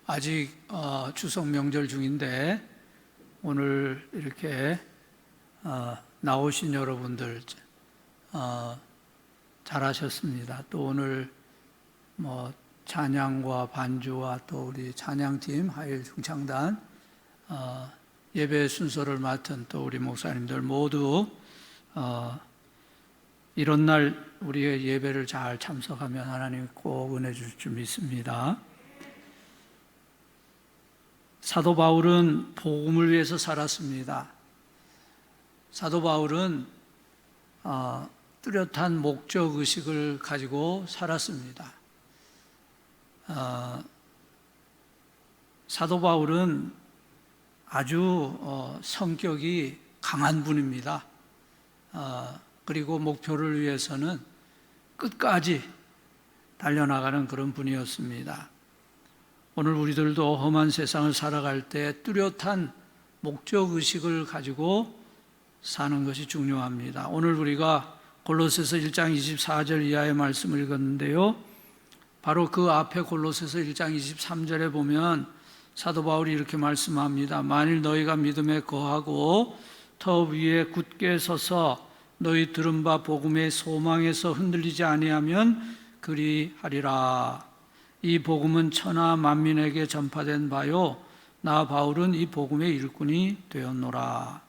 아직 추석 명절 중인데 오늘 이렇게 나오신 여러분들 잘하셨습니다. 또 오늘 찬양과 반주와 또 우리 찬양팀 하일 중창단 예배 순서를 맡은 또 우리 목사님들 모두 이런 날 우리의 예배를 잘 참석하면 하나님 꼭 은혜 주실 줄 믿습니다. 사도 바울은 복음을 위해서 살았습니다. 사도 바울은 뚜렷한 목적의식을 가지고 살았습니다. 사도 바울은 아주 성격이 강한 분입니다. 그리고 목표를 위해서는 끝까지 달려나가는 그런 분이었습니다. 오늘 우리들도 험한 세상을 살아갈 때 뚜렷한 목적의식을 가지고 사는 것이 중요합니다. 오늘 우리가 골로새서 1장 24절 이하의 말씀을 읽었는데요. 바로 그 앞에 골로새서 1장 23절에 보면 사도 바울이 이렇게 말씀합니다. 만일 너희가 믿음에 거하고 터 위에 굳게 서서 너희 들은 바 복음의 소망에서 흔들리지 아니하면 그리하리라. 이 복음은 천하 만민에게 전파된 바요 나 바울은 이 복음의 일꾼이 되었노라.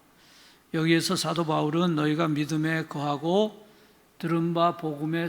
여기에서 사도 바울은 너희가 믿음에 거하고 들은 바 복음의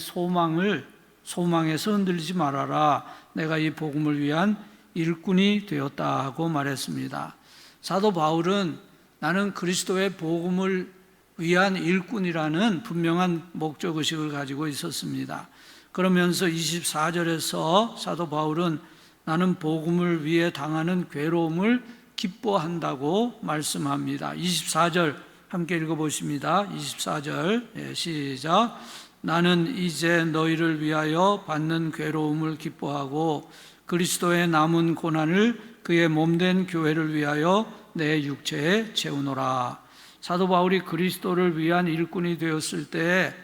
소망에서 흔들리지 말아라. 내가 이 복음을 위한 일꾼이 되었다 하고 말했습니다. 사도 바울은 나는 그리스도의 복음을 위한 일꾼이라는 분명한 목적의식을 가지고 있었습니다. 그러면서 24절에서 사도 바울은 나는 복음을 위해 당하는 괴로움을 기뻐한다고 말씀합니다. 24절 함께 읽어보십니다. 24절 시작. 나는 이제 너희를 위하여 받는 괴로움을 기뻐하고 그리스도의 남은 고난을 그의 몸된 교회를 위하여 내 육체에 채우노라. 사도 바울이 그리스도를 위한 일꾼이 되었을 때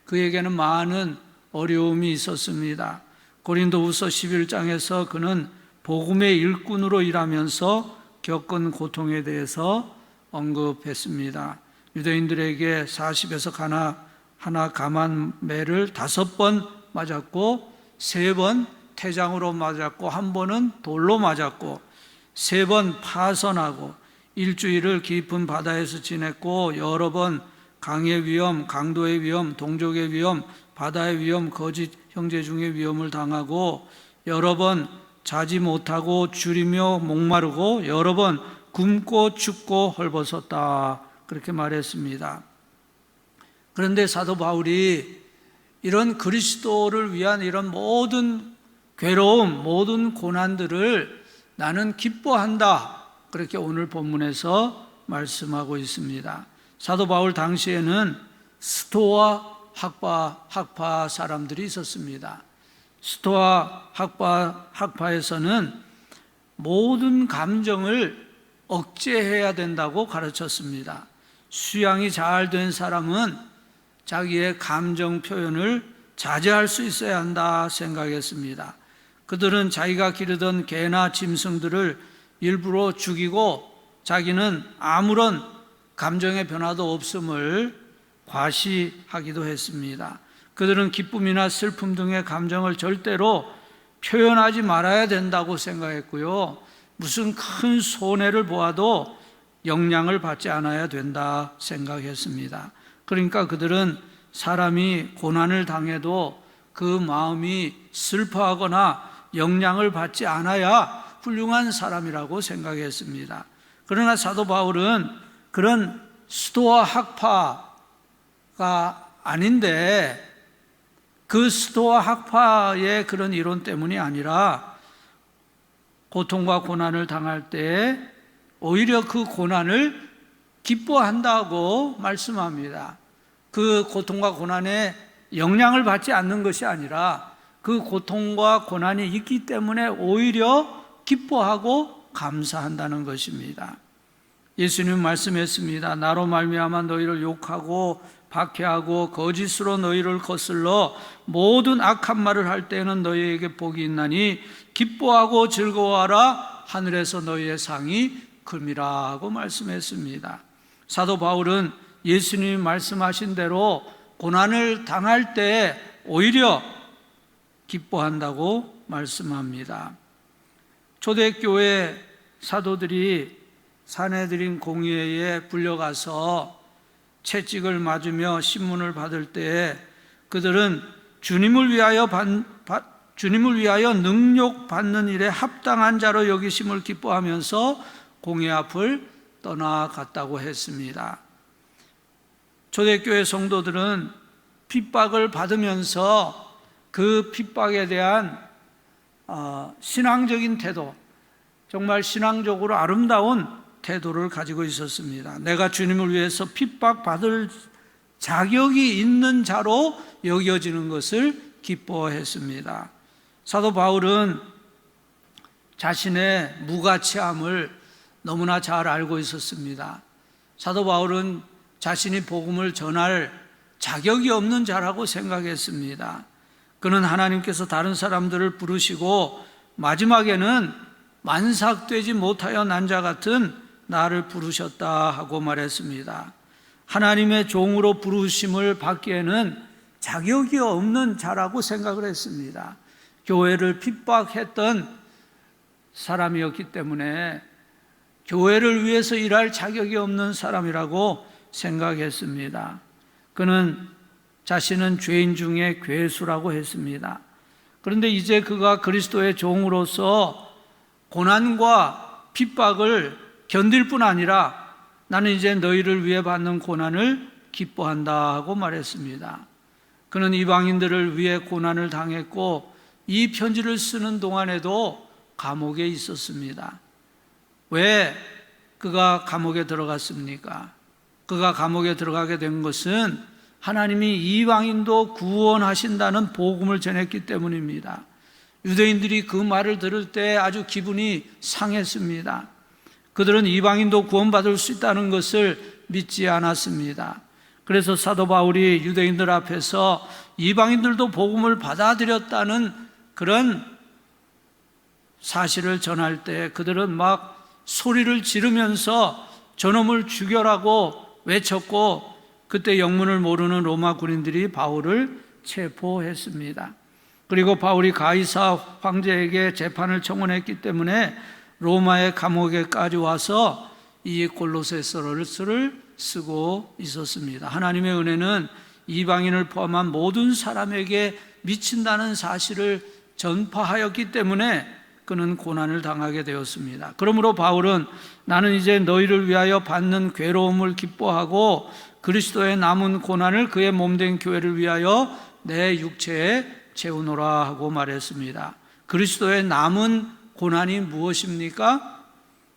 그에게는 많은 어려움이 있었습니다. 고린도후서 11장에서 그는 복음의 일꾼으로 일하면서 겪은 고통에 대해서 언급했습니다. 유대인들에게 40에서 하나 감한 매를 5번 맞았고 3번 태장으로 맞았고 1번은 돌로 맞았고 3번 파선하고 일주일을 깊은 바다에서 지냈고 여러 번 강의 위험, 강도의 위험, 동족의 위험, 바다의 위험, 거짓 형제 중의 위험을 당하고 여러 번 자지 못하고 줄이며 목마르고 여러 번 굶고 춥고 헐벗었다 그렇게 말했습니다. 그런데 사도 바울이 이런 그리스도를 위한 이런 모든 괴로움, 모든 고난들을 나는 기뻐한다 그렇게 오늘 본문에서 말씀하고 있습니다. 사도 바울 당시에는 스토아 학파 사람들이 있었습니다. 스토아 학파에서는 모든 감정을 억제해야 된다고 가르쳤습니다. 수양이 잘 된 사람은 자기의 감정 표현을 자제할 수 있어야 한다 생각했습니다. 그들은 자기가 기르던 개나 짐승들을 일부러 죽이고 자기는 아무런 감정의 변화도 없음을 과시하기도 했습니다. 그들은 기쁨이나 슬픔 등의 감정을 절대로 표현하지 말아야 된다고 생각했고요. 무슨 큰 손해를 보아도 영향을 받지 않아야 된다 생각했습니다. 그러니까 그들은 사람이 고난을 당해도 그 마음이 슬퍼하거나 영향을 받지 않아야 훌륭한 사람이라고 생각했습니다. 그러나 사도 바울은 그런 스토아 학파가 아닌데 그 스토아 학파의 그런 이론 때문이 아니라 고통과 고난을 당할 때 오히려 그 고난을 기뻐한다고 말씀합니다. 그 고통과 고난에 영향을 받지 않는 것이 아니라 그 고통과 고난이 있기 때문에 오히려 기뻐하고 감사한다는 것입니다. 예수님은 말씀했습니다. 나로 말미암아 너희를 욕하고 박해하고 거짓으로 너희를 거슬러 모든 악한 말을 할 때에는 너희에게 복이 있나니 기뻐하고 즐거워하라. 하늘에서 너희의 상이 큼이라 하고 말씀했습니다. 사도 바울은 예수님이 말씀하신 대로 고난을 당할 때 오히려 기뻐한다고 말씀합니다. 초대교회 사도들이 산헤드린 공회에 불려가서 채찍을 맞으며 신문을 받을 때 그들은 주님을 위하여 능욕받는 일에 합당한 자로 여기심을 기뻐하면서 공회 앞을 떠나갔다고 했습니다. 초대교회 성도들은 핍박을 받으면서 그 핍박에 대한 신앙적인 태도, 정말 신앙적으로 아름다운 태도를 가지고 있었습니다. 내가 주님을 위해서 핍박받을 자격이 있는 자로 여겨지는 것을 기뻐했습니다. 사도 바울은 자신의 무가치함을 너무나 잘 알고 있었습니다. 사도 바울은 자신이 복음을 전할 자격이 없는 자라고 생각했습니다. 그는 하나님께서 다른 사람들을 부르시고 마지막에는 만삭되지 못하여 난 자 같은 나를 부르셨다 하고 말했습니다. 하나님의 종으로 부르심을 받기에는 자격이 없는 자라고 생각을 했습니다. 교회를 핍박했던 사람이었기 때문에 교회를 위해서 일할 자격이 없는 사람이라고 생각했습니다. 그는 자신은 죄인 중에 괴수라고 했습니다. 그런데 이제 그가 그리스도의 종으로서 고난과 핍박을 견딜 뿐 아니라 나는 이제 너희를 위해 받는 고난을 기뻐한다 하고 말했습니다. 그는 이방인들을 위해 고난을 당했고 이 편지를 쓰는 동안에도 감옥에 있었습니다. 왜 그가 감옥에 들어갔습니까? 그가 감옥에 들어가게 된 것은 하나님이 이방인도 구원하신다는 복음을 전했기 때문입니다. 유대인들이 그 말을 들을 때 아주 기분이 상했습니다. 그들은 이방인도 구원받을 수 있다는 것을 믿지 않았습니다. 그래서 사도 바울이 유대인들 앞에서 이방인들도 복음을 받아들였다는 그런 사실을 전할 때 그들은 막 소리를 지르면서 저놈을 죽여라고 외쳤고, 그때 영문을 모르는 로마 군인들이 바울을 체포했습니다. 그리고 바울이 가이사 황제에게 재판을 청원했기 때문에 로마의 감옥에까지 와서 이 골로새서를 쓰고 있었습니다. 하나님의 은혜는 이방인을 포함한 모든 사람에게 미친다는 사실을 전파하였기 때문에 그는 고난을 당하게 되었습니다. 그러므로 바울은 나는 이제 너희를 위하여 받는 괴로움을 기뻐하고 그리스도의 남은 고난을 그의 몸된 교회를 위하여 내 육체에 채우노라 하고 말했습니다. 그리스도의 남은 고난이 무엇입니까?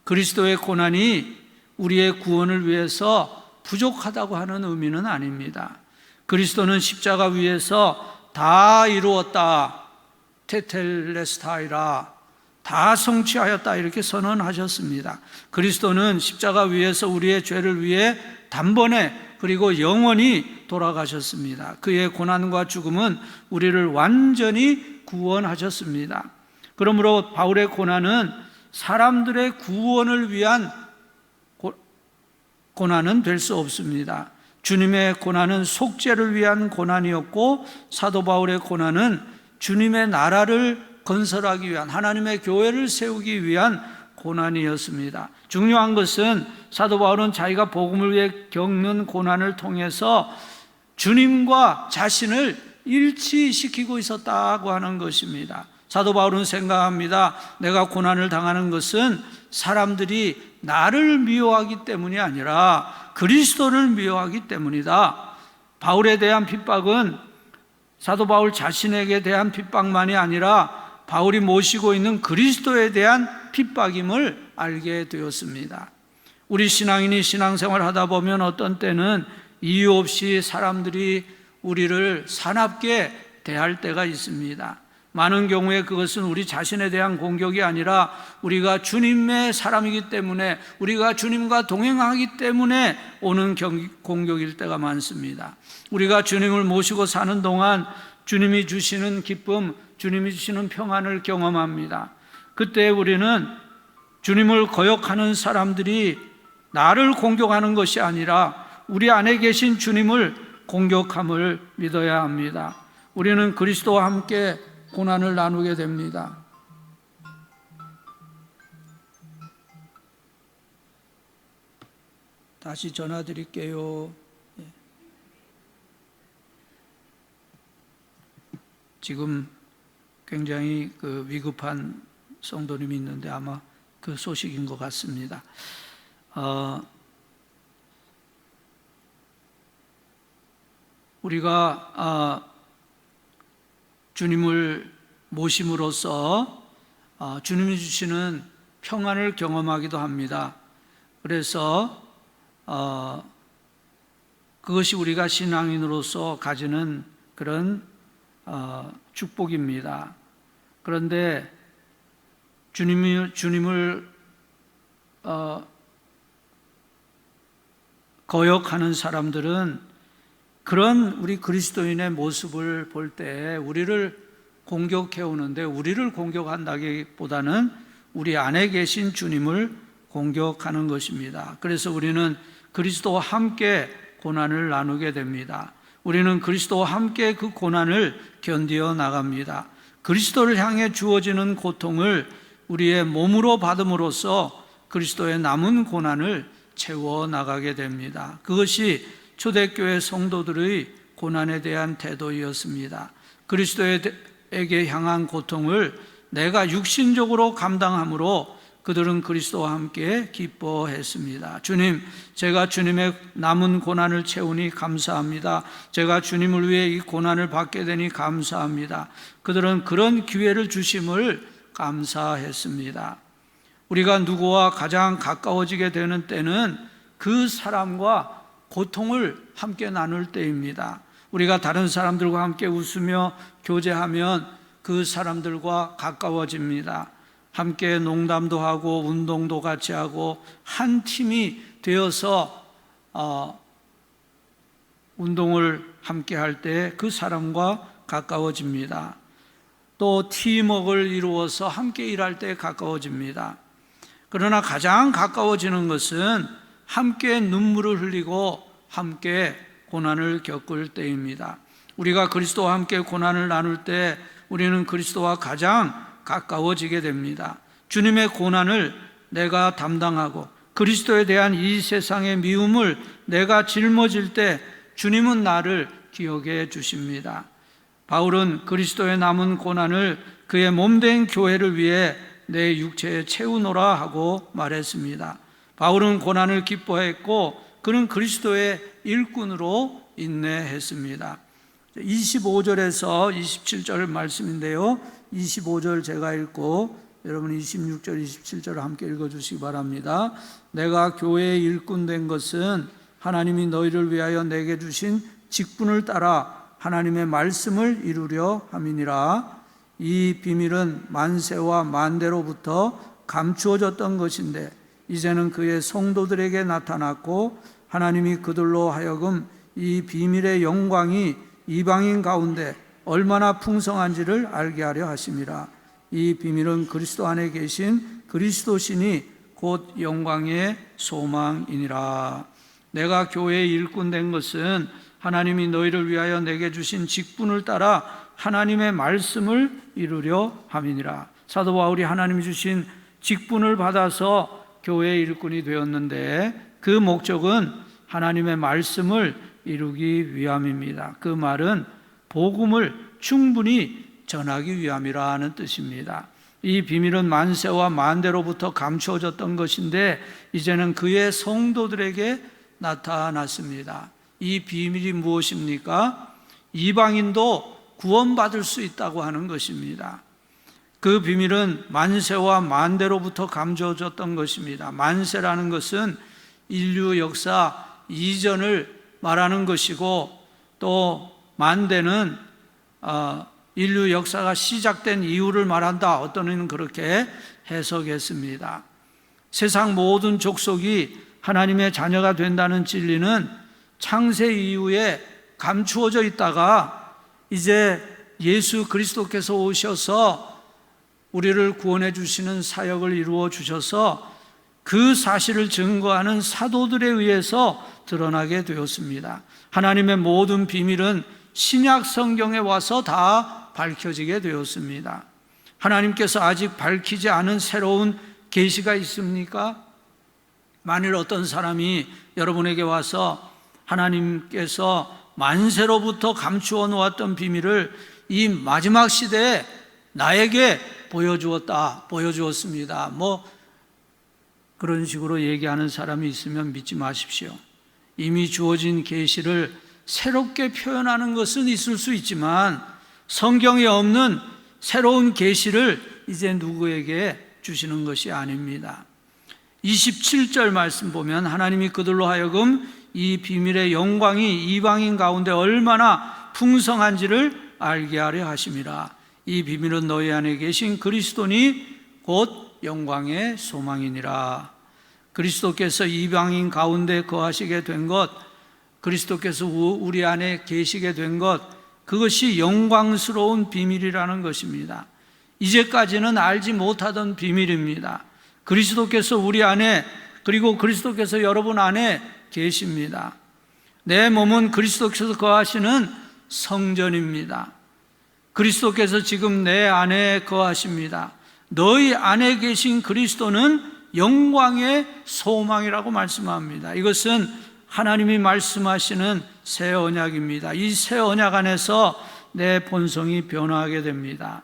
그리스도의 고난이 우리의 구원을 위해서 부족하다고 하는 의미는 아닙니다. 그리스도는 십자가 위에서 다 이루었다, 테텔레스타이라, 다 성취하였다 이렇게 선언하셨습니다. 그리스도는 십자가 위에서 우리의 죄를 위해 단번에 그리고 영원히 돌아가셨습니다. 그의 고난과 죽음은 우리를 완전히 구원하셨습니다. 그러므로 바울의 고난은 사람들의 구원을 위한 고난은 될 수 없습니다. 주님의 고난은 속죄를 위한 고난이었고 사도 바울의 고난은 주님의 나라를 건설하기 위한, 하나님의 교회를 세우기 위한 고난이었습니다. 중요한 것은 사도 바울은 자기가 복음을 위해 겪는 고난을 통해서 주님과 자신을 일치시키고 있었다고 하는 것입니다. 사도 바울은 생각합니다. 내가 고난을 당하는 것은 사람들이 나를 미워하기 때문이 아니라 그리스도를 미워하기 때문이다. 바울에 대한 핍박은 사도 바울 자신에게 대한 핍박만이 아니라 바울이 모시고 있는 그리스도에 대한 핍박임을 알게 되었습니다. 우리 신앙인이 신앙생활을 하다 보면 어떤 때는 이유 없이 사람들이 우리를 사납게 대할 때가 있습니다. 많은 경우에 그것은 우리 자신에 대한 공격이 아니라 우리가 주님의 사람이기 때문에, 우리가 주님과 동행하기 때문에 오는 공격일 때가 많습니다. 우리가 주님을 모시고 사는 동안 주님이 주시는 기쁨, 주님이 주시는 평안을 경험합니다. 그때 우리는 주님을 거역하는 사람들이 나를 공격하는 것이 아니라 우리 안에 계신 주님을 공격함을 믿어야 합니다. 우리는 그리스도와 함께 고난을 나누게 됩니다. 다시 전화 드릴게요. 지금 굉장히 위급한 성도님이 있는데 아마 그 소식인 것 같습니다. 우리가 주님을 모심으로써 주님이 주시는 평안을 경험하기도 합니다. 그래서 그것이 우리가 신앙인으로서 가지는 그런 축복입니다. 그런데 주님을 거역하는 사람들은 그런 우리 그리스도인의 모습을 볼 때 우리를 공격해 오는데, 우리를 공격한다기보다는 우리 안에 계신 주님을 공격하는 것입니다. 그래서 우리는 그리스도와 함께 고난을 나누게 됩니다. 우리는 그리스도와 함께 그 고난을 견디어 나갑니다. 그리스도를 향해 주어지는 고통을 우리의 몸으로 받음으로써 그리스도의 남은 고난을 채워 나가게 됩니다. 그것이 초대교회 성도들의 고난에 대한 태도였습니다. 그리스도에게 향한 고통을 내가 육신적으로 감당함으로 그들은 그리스도와 함께 기뻐했습니다. 주님, 제가 주님의 남은 고난을 채우니 감사합니다. 제가 주님을 위해 이 고난을 받게 되니 감사합니다. 그들은 그런 기회를 주심을 감사했습니다. 우리가 누구와 가장 가까워지게 되는 때는 그 사람과 고통을 함께 나눌 때입니다. 우리가 다른 사람들과 함께 웃으며 교제하면 그 사람들과 가까워집니다. 함께 농담도 하고 운동도 같이 하고 한 팀이 되어서 운동을 함께 할 때 그 사람과 가까워집니다. 또 팀워크를 이루어서 함께 일할 때 가까워집니다. 그러나 가장 가까워지는 것은 함께 눈물을 흘리고 함께 고난을 겪을 때입니다. 우리가 그리스도와 함께 고난을 나눌 때 우리는 그리스도와 가장 가까워지게 됩니다. 주님의 고난을 내가 담당하고 그리스도에 대한 이 세상의 미움을 내가 짊어질 때 주님은 나를 기억해 주십니다. 바울은 그리스도의 남은 고난을 그의 몸된 교회를 위해 내 육체에 채우노라 하고 말했습니다. 바울은 고난을 기뻐했고 그는 그리스도의 일꾼으로 인내했습니다. 25절에서 27절 말씀인데요, 25절 제가 읽고 여러분 26절, 27절을 함께 읽어주시기 바랍니다. 내가 교회의 일꾼 된 것은 하나님이 너희를 위하여 내게 주신 직분을 따라 하나님의 말씀을 이루려 함이니라. 이 비밀은 만세와 만대로부터 감추어졌던 것인데 이제는 그의 성도들에게 나타났고 하나님이 그들로 하여금 이 비밀의 영광이 이방인 가운데 얼마나 풍성한지를 알게 하려 하심이라. 이 비밀은 그리스도 안에 계신 그리스도신이 곧 영광의 소망이니라. 내가 교회의 일꾼 된 것은 하나님이 너희를 위하여 내게 주신 직분을 따라 하나님의 말씀을 이루려 함이니라. 사도 바울이 하나님이 주신 직분을 받아서 교회의 일꾼이 되었는데 그 목적은 하나님의 말씀을 이루기 위함입니다. 그 말은 복음을 충분히 전하기 위함이라는 뜻입니다. 이 비밀은 만세와 만대로부터 감추어졌던 것인데 이제는 그의 성도들에게 나타났습니다. 이 비밀이 무엇입니까? 이방인도 구원받을 수 있다고 하는 것입니다. 그 비밀은 만세와 만대로부터 감추어졌던 것입니다. 만세라는 것은 인류 역사 이전을 말하는 것이고 또 만대는 인류 역사가 시작된 이유를 말한다. 어떤 이는 그렇게 해석했습니다. 세상 모든 족속이 하나님의 자녀가 된다는 진리는 창세 이후에 감추어져 있다가 이제 예수 그리스도께서 오셔서 우리를 구원해 주시는 사역을 이루어 주셔서 그 사실을 증거하는 사도들에 의해서 드러나게 되었습니다. 하나님의 모든 비밀은 신약 성경에 와서 다 밝혀지게 되었습니다. 하나님께서 아직 밝히지 않은 새로운 계시가 있습니까? 만일 어떤 사람이 여러분에게 와서 하나님께서 만세로부터 감추어 놓았던 비밀을 이 마지막 시대에 나에게 보여주었습니다. 그런 식으로 얘기하는 사람이 있으면 믿지 마십시오. 이미 주어진 계시를 새롭게 표현하는 것은 있을 수 있지만 성경에 없는 새로운 계시를 이제 누구에게 주시는 것이 아닙니다. 27절 말씀 보면 하나님이 그들로 하여금 이 비밀의 영광이 이방인 가운데 얼마나 풍성한지를 알게 하려 하심이라. 이 비밀은 너희 안에 계신 그리스도니 곧 영광의 소망이니라. 그리스도께서 이방인 가운데 거하시게 된 것, 그리스도께서 우리 안에 계시게 된 것, 그것이 영광스러운 비밀이라는 것입니다. 이제까지는 알지 못하던 비밀입니다. 그리스도께서 우리 안에, 그리고 그리스도께서 여러분 안에 계십니다. 내 몸은 그리스도께서 거하시는 성전입니다. 그리스도께서 지금 내 안에 거하십니다. 너희 안에 계신 그리스도는 영광의 소망이라고 말씀합니다. 이것은 하나님이 말씀하시는 새 언약입니다. 이 새 언약 안에서 내 본성이 변화하게 됩니다.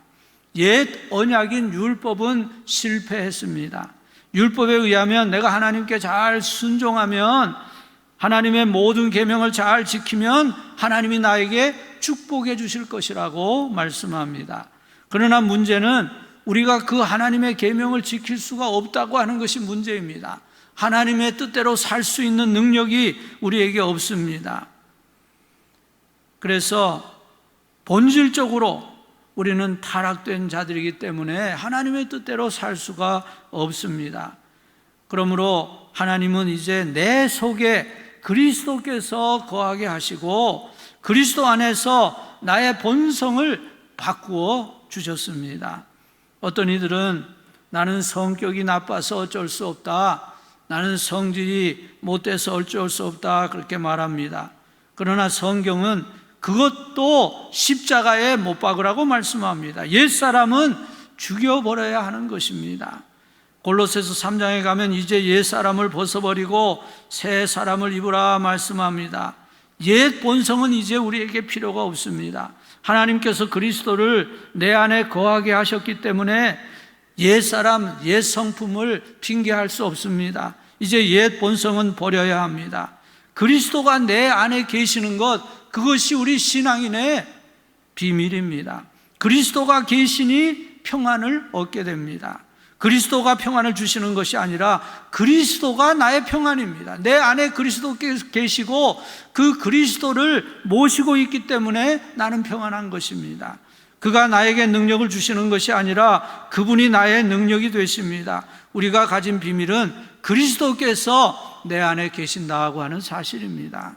옛 언약인 율법은 실패했습니다. 율법에 의하면 내가 하나님께 잘 순종하면, 하나님의 모든 계명을 잘 지키면 하나님이 나에게 축복해 주실 것이라고 말씀합니다. 그러나 문제는 우리가 그 하나님의 계명을 지킬 수가 없다고 하는 것이 문제입니다. 하나님의 뜻대로 살 수 있는 능력이 우리에게 없습니다. 그래서 본질적으로 우리는 타락된 자들이기 때문에 하나님의 뜻대로 살 수가 없습니다. 그러므로 하나님은 이제 내 속에 그리스도께서 거하게 하시고 그리스도 안에서 나의 본성을 바꾸어 주셨습니다. 어떤 이들은 나는 성격이 나빠서 어쩔 수 없다, 나는 성질이 못돼서 어쩔 수 없다, 그렇게 말합니다. 그러나 성경은 그것도 십자가에 못 박으라고 말씀합니다. 옛사람은 죽여버려야 하는 것입니다. 골로새서 3장에 가면 이제 옛사람을 벗어버리고 새 사람을 입으라 말씀합니다. 옛 본성은 이제 우리에게 필요가 없습니다. 하나님께서 그리스도를 내 안에 거하게 하셨기 때문에 옛사람, 옛 성품을 핑계할 수 없습니다. 이제 옛 본성은 버려야 합니다. 그리스도가 내 안에 계시는 것, 그것이 우리 신앙인의 비밀입니다. 그리스도가 계시니 평안을 얻게 됩니다. 그리스도가 평안을 주시는 것이 아니라 그리스도가 나의 평안입니다. 내 안에 그리스도께서 계시고 그 그리스도를 모시고 있기 때문에 나는 평안한 것입니다. 그가 나에게 능력을 주시는 것이 아니라 그분이 나의 능력이 되십니다. 우리가 가진 비밀은 그리스도께서 내 안에 계신다고 하는 사실입니다.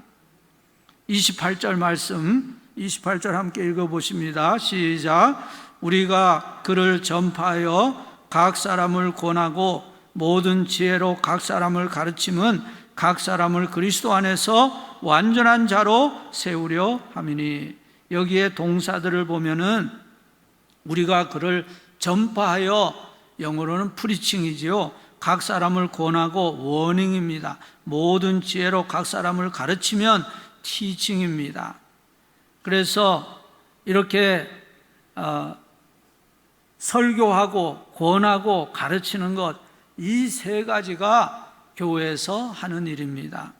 28절 말씀, 28절 함께 읽어보십니다. 시작. 우리가 그를 전파하여 각 사람을 권하고 모든 지혜로 각 사람을 가르침은 각 사람을 그리스도 안에서 완전한 자로 세우려 함이니. 여기에 동사들을 보면은 우리가 그를 전파하여, 영어로는 프리칭이지요, 각 사람을 권하고 워닝입니다. 모든 지혜로 각 사람을 가르치면 티칭입니다. 그래서 이렇게 설교하고 권하고 가르치는 것, 이 세 가지가 교회에서 하는 일입니다.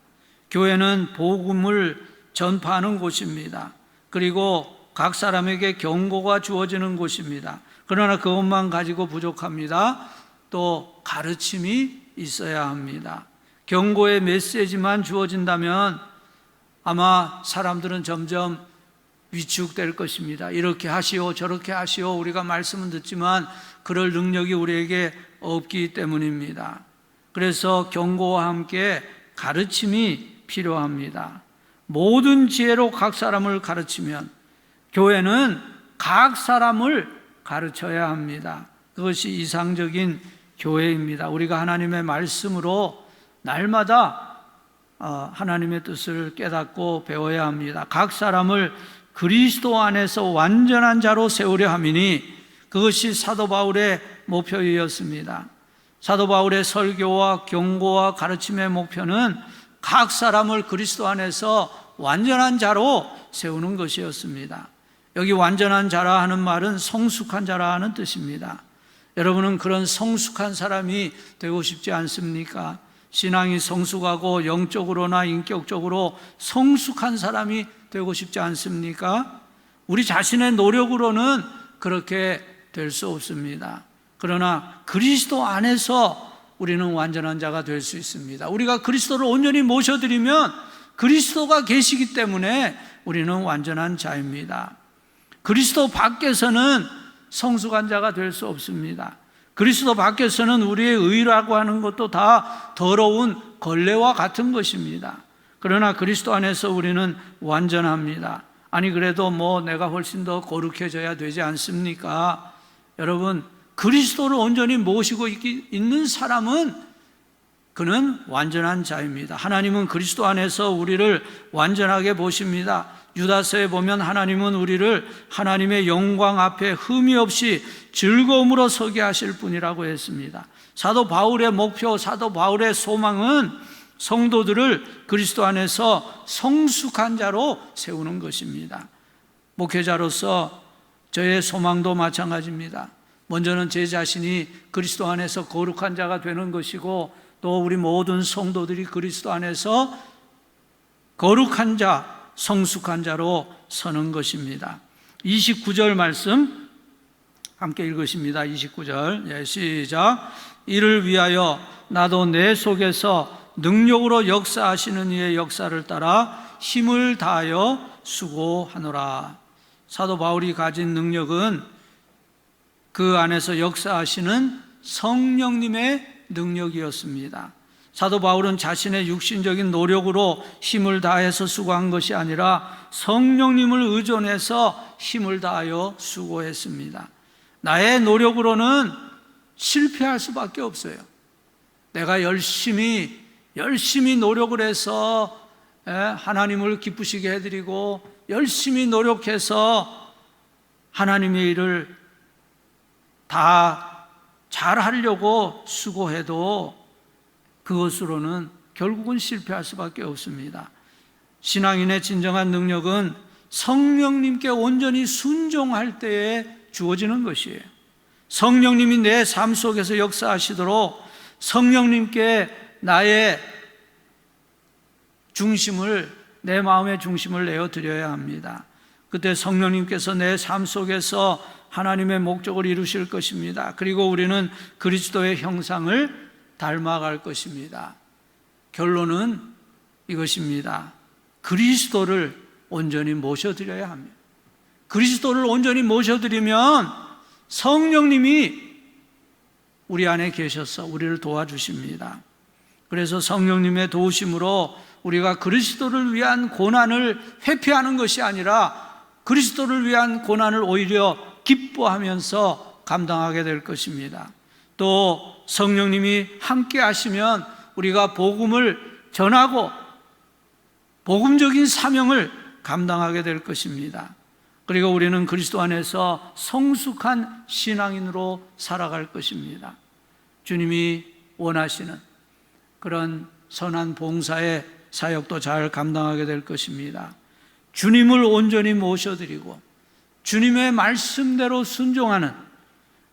교회는 복음을 전파하는 곳입니다. 그리고 각 사람에게 경고가 주어지는 곳입니다. 그러나 그것만 가지고 부족합니다. 또 가르침이 있어야 합니다. 경고의 메시지만 주어진다면 아마 사람들은 점점 위축될 것입니다. 이렇게 하시오 저렇게 하시오 우리가 말씀은 듣지만 그럴 능력이 우리에게 없기 때문입니다. 그래서 경고와 함께 가르침이 필요합니다. 모든 지혜로 각 사람을 가르치면 교회는 각 사람을 가르쳐야 합니다. 그것이 이상적인 교회입니다. 우리가 하나님의 말씀으로 날마다 하나님의 뜻을 깨닫고 배워야 합니다. 각 사람을 그리스도 안에서 완전한 자로 세우려 함이니 그것이 사도 바울의 목표이었습니다. 사도 바울의 설교와 경고와 가르침의 목표는 각 사람을 그리스도 안에서 완전한 자로 세우는 것이었습니다. 여기 완전한 자라 하는 말은 성숙한 자라 하는 뜻입니다. 여러분은 그런 성숙한 사람이 되고 싶지 않습니까? 신앙이 성숙하고 영적으로나 인격적으로 성숙한 사람이 되고 싶지 않습니까? 우리 자신의 노력으로는 그렇게 될 수 없습니다. 그러나 그리스도 안에서 우리는 완전한 자가 될 수 있습니다. 우리가 그리스도를 온전히 모셔드리면 그리스도가 계시기 때문에 우리는 완전한 자입니다. 그리스도 밖에서는 성숙한 자가 될 수 없습니다. 그리스도 밖에서는 우리의 의라고 하는 것도 다 더러운 걸레와 같은 것입니다. 그러나 그리스도 안에서 우리는 완전합니다. 아니 그래도 내가 훨씬 더 거룩해져야 되지 않습니까? 여러분, 그리스도를 온전히 모시고 있는 사람은 그는 완전한 자입니다. 하나님은 그리스도 안에서 우리를 완전하게 보십니다. 유다서에 보면 하나님은 우리를 하나님의 영광 앞에 흠이 없이 즐거움으로 서게 하실 분이라고 했습니다. 사도 바울의 목표, 사도 바울의 소망은 성도들을 그리스도 안에서 성숙한 자로 세우는 것입니다. 목회자로서 저의 소망도 마찬가지입니다. 먼저는 제 자신이 그리스도 안에서 거룩한 자가 되는 것이고 또 우리 모든 성도들이 그리스도 안에서 거룩한 자, 성숙한 자로 서는 것입니다. 29절 말씀 함께 읽으십니다. 29절 시작. 이를 위하여 나도 내 속에서 능력으로 역사하시는 이의 역사를 따라 힘을 다하여 수고하노라. 사도 바울이 가진 능력은 그 안에서 역사하시는 성령님의 능력이었습니다. 사도 바울은 자신의 육신적인 노력으로 힘을 다해서 수고한 것이 아니라 성령님을 의존해서 힘을 다하여 수고했습니다. 나의 노력으로는 실패할 수밖에 없어요. 내가 열심히 노력을 해서 하나님을 기쁘시게 해드리고 열심히 노력해서 하나님의 일을 다 잘하려고 수고해도 그것으로는 결국은 실패할 수밖에 없습니다. 신앙인의 진정한 능력은 성령님께 온전히 순종할 때에 주어지는 것이에요. 성령님이 내 삶 속에서 역사하시도록 성령님께 나의 중심을, 내 마음의 중심을 내어드려야 합니다. 그때 성령님께서 내 삶 속에서 하나님의 목적을 이루실 것입니다. 그리고 우리는 그리스도의 형상을 닮아갈 것입니다. 결론은 이것입니다. 그리스도를 온전히 모셔드려야 합니다. 그리스도를 온전히 모셔드리면 성령님이 우리 안에 계셔서 우리를 도와주십니다. 그래서 성령님의 도우심으로 우리가 그리스도를 위한 고난을 회피하는 것이 아니라 그리스도를 위한 고난을 오히려 기뻐하면서 감당하게 될 것입니다. 또 성령님이 함께 하시면 우리가 복음을 전하고 복음적인 사명을 감당하게 될 것입니다. 그리고 우리는 그리스도 안에서 성숙한 신앙인으로 살아갈 것입니다. 주님이 원하시는 그런 선한 봉사의 사역도 잘 감당하게 될 것입니다. 주님을 온전히 모셔드리고 주님의 말씀대로 순종하는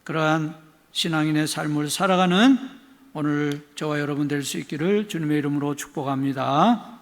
그러한 신앙인의 삶을 살아가는 오늘 저와 여러분 될 수 있기를 주님의 이름으로 축복합니다.